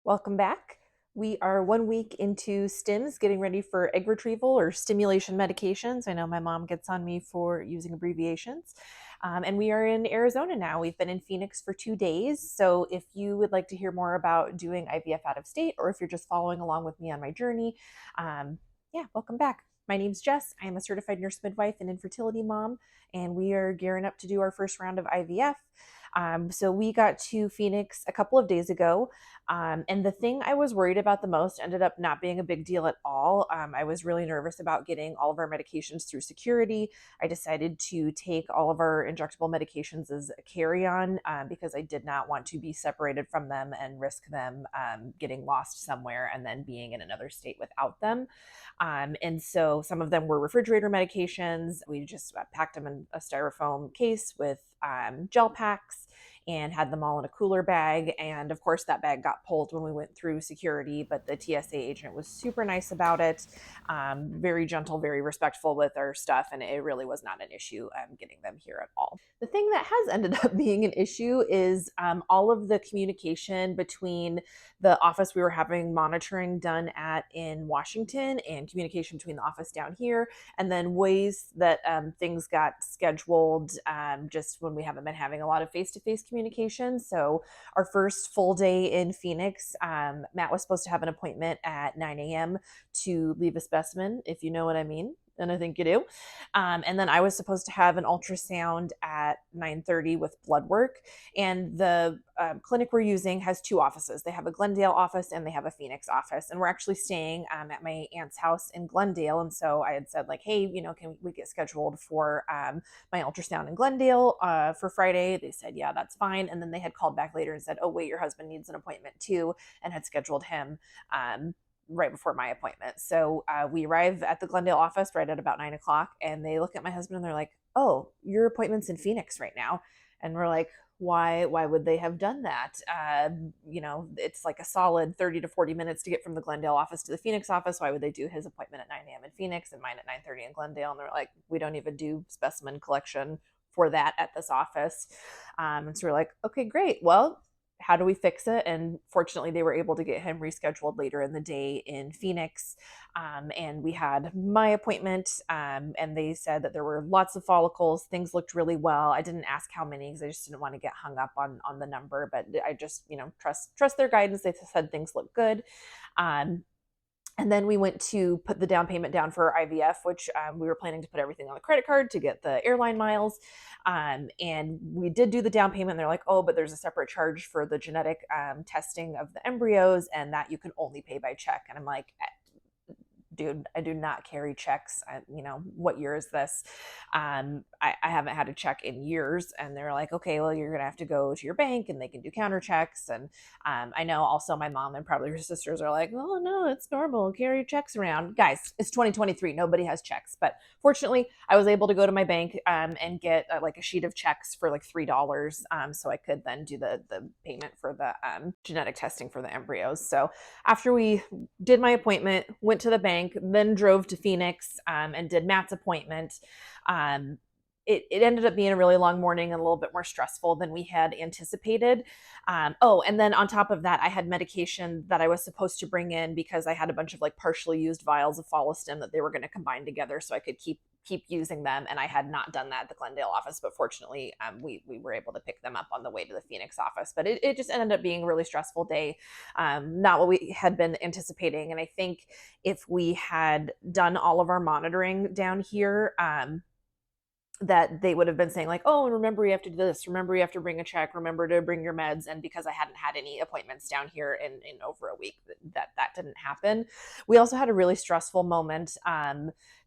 Welcome back. We are 1 week into stims, getting ready for egg retrieval or stimulation medications. I know my mom gets on me for using abbreviations. And we are in Arizona now. We've been in Phoenix for 2 days. So if you would like to hear more about doing IVF out of state, or if you're just following along with me on my journey, yeah, welcome back. My name's Jess. I am a certified nurse midwife and infertility mom, and we are gearing up to do our first round of IVF. So we got to Phoenix a couple of days ago. And the thing I was worried about the most ended up not being a big deal at all. I was really nervous about getting all of our medications through security. I decided to take all of our injectable medications as a carry-on because I did not want to be separated from them and risk them getting lost somewhere and then being in another state without them. And so some of them were refrigerator medications. We just packed them in a styrofoam case with gel packs and had them all in a cooler bag. And of course, that bag got pulled when we went through security, but the TSA agent was super nice about it, very gentle, very respectful with our stuff, and it really was not an issue getting them here at all. The thing that has ended up being an issue is all of the communication between the office we were having monitoring done at in Washington and communication between the office down here, and then ways that things got scheduled just when we haven't been having a lot of face-to-face communication. So our first full day in Phoenix, Matt was supposed to have an appointment at 9 a.m. to leave a specimen, if you know what I mean. And I think you do. And then I was supposed to have an ultrasound at 9:30 with blood work. And the clinic we're using has two offices. They have a Glendale office and they have a Phoenix office. And we're actually staying at my aunt's house in Glendale. And so I had said, like, hey, can we get scheduled for my ultrasound in Glendale for Friday? They said, yeah, that's fine. And then they had called back later and said, oh, wait, your husband needs an appointment too, and had scheduled him right before my appointment. So we arrive at the Glendale office right at about 9 o'clock, and they look at my husband and they're like, oh, your appointment's in Phoenix right now. And we're like, why would they have done that? It's like a solid 30 to 40 minutes to get from the Glendale office to the Phoenix office. Why would they do his appointment at 9 a.m. in Phoenix and mine at 9:30 in Glendale? And they're like, we don't even do specimen collection for that at this office. And so we're like, okay, great. Well, how do we fix it? And fortunately, they were able to get him rescheduled later in the day in Phoenix. And we had my appointment, and they said that there were lots of follicles. Things looked really well. I didn't ask how many because I just didn't want to get hung up on the number, but I just, trust their guidance. They said things look good. And then we went to put the down payment down for IVF, which we were planning to put everything on the credit card to get the airline miles. And we did do the down payment. And they're like, oh, but there's a separate charge for the genetic testing of the embryos, and that you can only pay by check. And I'm like, dude, I do not carry checks. What year is this? I haven't had a check in years. And they're like, okay, well, you're going to have to go to your bank and they can do counter checks. And I know also my mom and probably her sisters are like, oh, no, it's normal. Carry your checks around. Guys, it's 2023. Nobody has checks. But fortunately, I was able to go to my bank and get like a sheet of checks for like $3. So I could then do the payment for the genetic testing for the embryos. So after we did my appointment, went to the bank, then drove to Phoenix and did Matt's appointment. It ended up being a really long morning and a little bit more stressful than we had anticipated. And then on top of that, I had medication that I was supposed to bring in because I had a bunch of like partially used vials of Follistim that they were going to combine together so I could keep using them. And I had not done that at the Glendale office, but fortunately we were able to pick them up on the way to the Phoenix office. But it just ended up being a really stressful day, not what we had been anticipating. And I think if we had done all of our monitoring down here, that they would have been saying like, oh, remember you have to do this, remember you have to bring a check, remember to bring your meds. And because I hadn't had any appointments down here in over a week, that didn't happen. We also had a really stressful moment.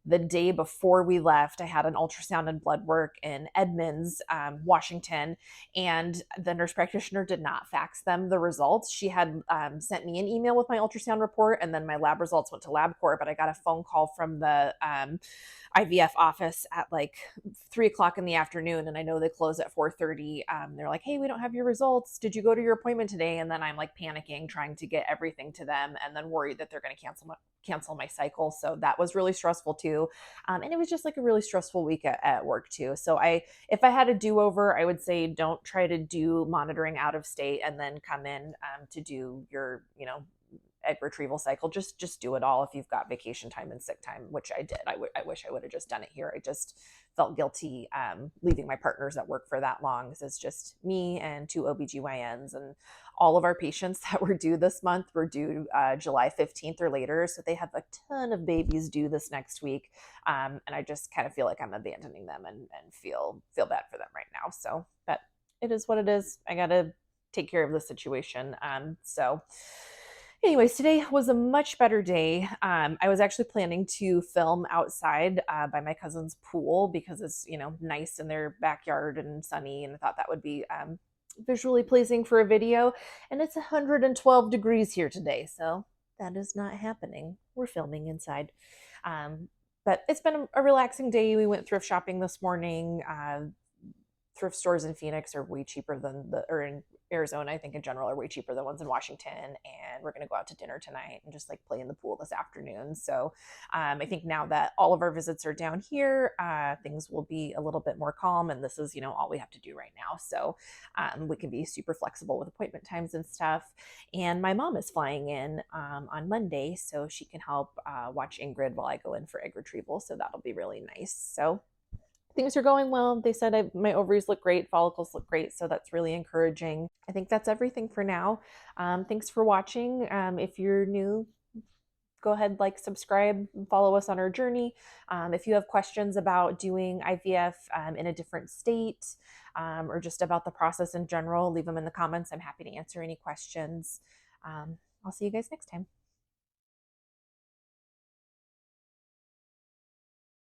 The day before we left, I had an ultrasound and blood work in Edmonds, Washington, and the nurse practitioner did not fax them the results. She had sent me an email with my ultrasound report, and then my lab results went to LabCorp, but I got a phone call from the IVF office at like 3 o'clock in the afternoon, and I know they close at 4:30. They're like, hey, we don't have your results. Did you go to your appointment today? And then I'm like panicking, trying to get everything to them, and then worried that they're going to cancel cancel my cycle. So that was really stressful too. And it was just like a really stressful week at work too. So if I had a do-over, I would say don't try to do monitoring out of state and then come in to do your, egg retrieval cycle. Just do it all if you've got vacation time and sick time, which I did. I wish I would have just done it here. I just felt guilty leaving my partners at work for that long, because it's just me and two OBGYNs, and all of our patients that were due this month were due July 15th or later. So they have a ton of babies due this next week. And I just kind of feel like I'm abandoning them, and feel bad for them right now. So, but it is what it is. I got to take care of the situation. So anyways, today was a much better day. I was actually planning to film outside by my cousin's pool, because it's, nice in their backyard and sunny, and I thought that would be visually pleasing for a video. And it's 112 degrees here today, so that is not happening. We're filming inside. But it's been a relaxing day. We went thrift shopping this morning. Thrift stores in Phoenix are way cheaper than or in Arizona, I think in general, are way cheaper than ones in Washington. And we're going to go out to dinner tonight and just like play in the pool this afternoon. So I think now that all of our visits are down here, things will be a little bit more calm. And this is, all we have to do right now. So we can be super flexible with appointment times and stuff. And my mom is flying in on Monday, so she can help watch Ingrid while I go in for egg retrieval. So that'll be really nice. So things are going well. They said my ovaries look great, follicles look great, so that's really encouraging. I think that's everything for now. Thanks for watching. If you're new, go ahead, like, subscribe, and follow us on our journey. If you have questions about doing IVF in a different state, or just about the process in general, leave them in the comments. I'm happy to answer any questions. I'll see you guys next time.